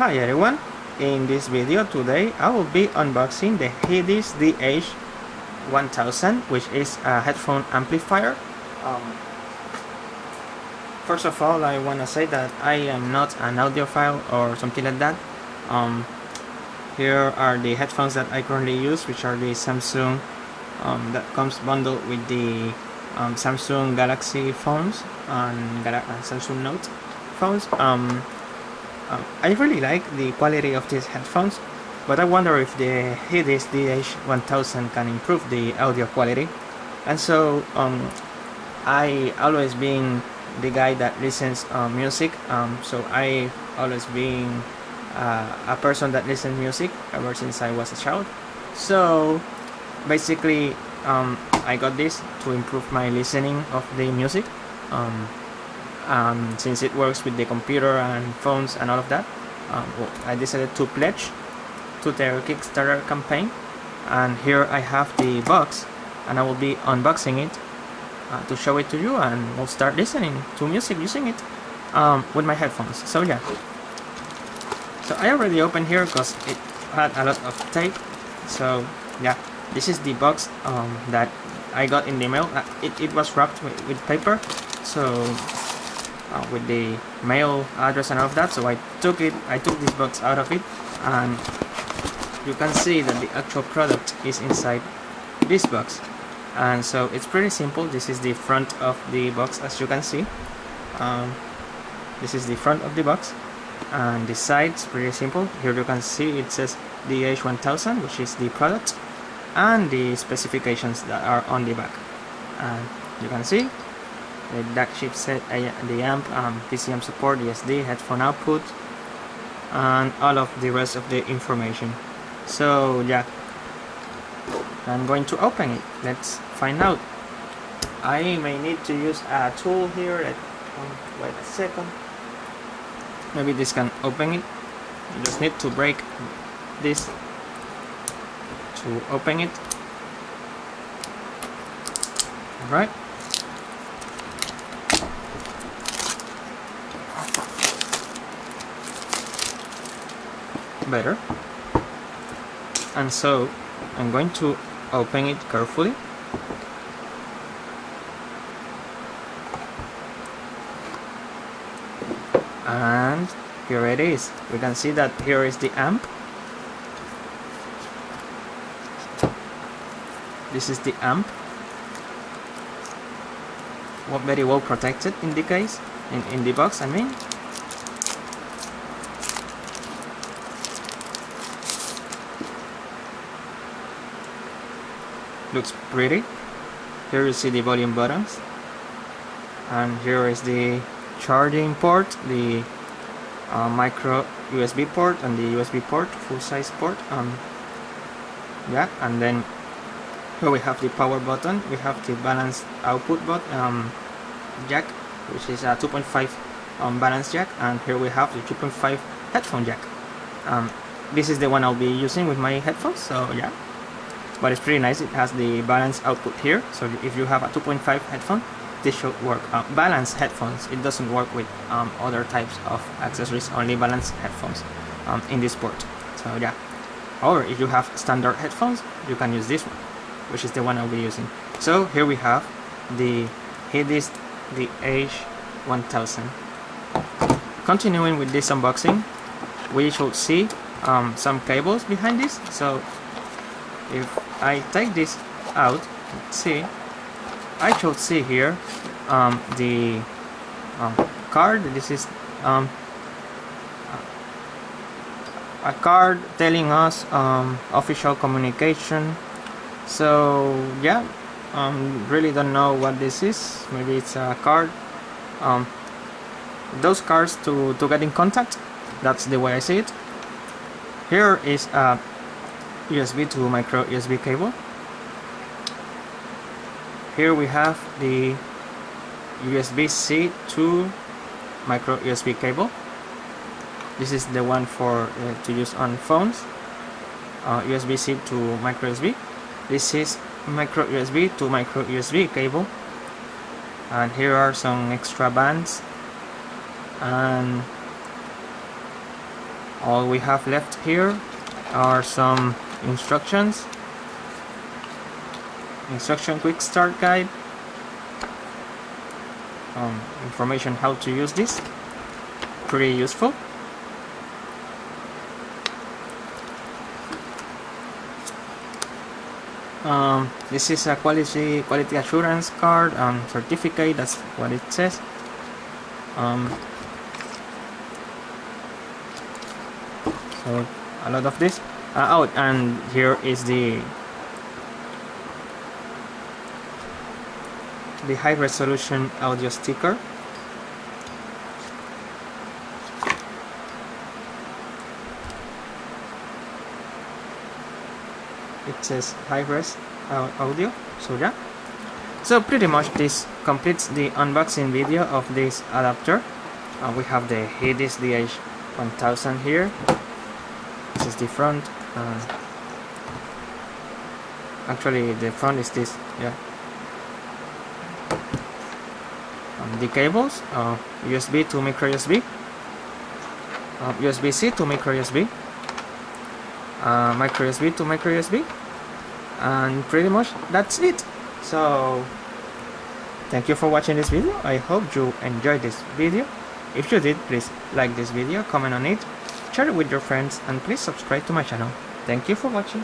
Hi everyone, in this video today I will be unboxing the Hidizs DH1000, which is a headphone amplifier. First of all, I want to say that I am not an audiophile or something like that. Here are the headphones that I currently use, which are the Samsung that comes bundled with the Samsung Galaxy phones and Samsung Note phones. I really like the quality of these headphones, but I wonder if the Hidizs DH1000 can improve the audio quality. And so I always been the guy that listens music, so I always been a person that listens music ever since I was a child. So basically I got this to improve my listening of the music. Since it works with the computer and phones and all of that, I decided to pledge to their Kickstarter campaign, and here I have the box, and I will be unboxing it to show it to you, and we'll start listening to music using it with my headphones. So yeah, so I already opened here because it had a lot of tape. So yeah, this is the box that I got in the mail. It was wrapped with paper, so with the mail address and all of that. So I took this box out of it, and you can see that the actual product is inside this box. And so it's pretty simple. This is the front of the box, as you can see. This is the front of the box, and the sides pretty simple. Here you can see it says DH1000, which is the product, and the specifications that are on the back. And you can see the DAC chipset, the amp, PCM support, SD, headphone output, and all of the rest of the information. So yeah, I'm going to open it. Let's find out. I may need to use a tool here. Wait a second. Maybe this can open it. You just need to break this to open it. Alright. Better. And so I'm going to open it carefully. And here it is. We can see that here is the amp. This is the amp. Very well protected in the case, in the box, I mean. Looks pretty. Here you see the volume buttons, and here is the charging port, the micro USB port, and the USB port, full-size port. Yeah, and then here we have the power button. We have the balance output jack, which is a 2.5 balance jack, and here we have the 2.5 headphone jack. This is the one I'll be using with my headphones. So yeah. But it's pretty nice. It has the balance output here, so if you have a 2.5 headphone, this should work. Balance headphones, it doesn't work with other types of accessories, only balance headphones in this port. So yeah, or if you have standard headphones, you can use this one, which is the one I'll be using. So here we have the Hidizs DH1000. Continuing with this unboxing, we should see some cables behind this. So if I take this out, let's see, I should see here the card. This is a card telling us official communication. So yeah, really don't know what this is. Maybe it's a card. Those cards to get in contact. That's the way I see it. Here is a USB to micro USB cable. Here we have the USB-C to micro USB cable. This is the one for to use on phones. USB-C to micro USB. This is micro USB to micro USB cable. And here are some extra bands, and All we have left here are some instructions. Instruction quick start guide. Information how to use this. Pretty useful. This is a quality assurance card certificate. That's what it says. So a lot of this. And here is the high resolution audio sticker. It says high-res audio. So yeah. So pretty much this completes the unboxing video of this adapter. We have the Hidizs DH1000 here. This is the front. Actually, the front is this. Yeah. The cables: USB to micro USB, USB-C to micro USB. Micro USB to micro USB, and pretty much that's it. So thank you for watching this video. I hope you enjoyed this video. If you did, please like this video, comment on it, share it with your friends, and please subscribe to my channel. Thank you for watching.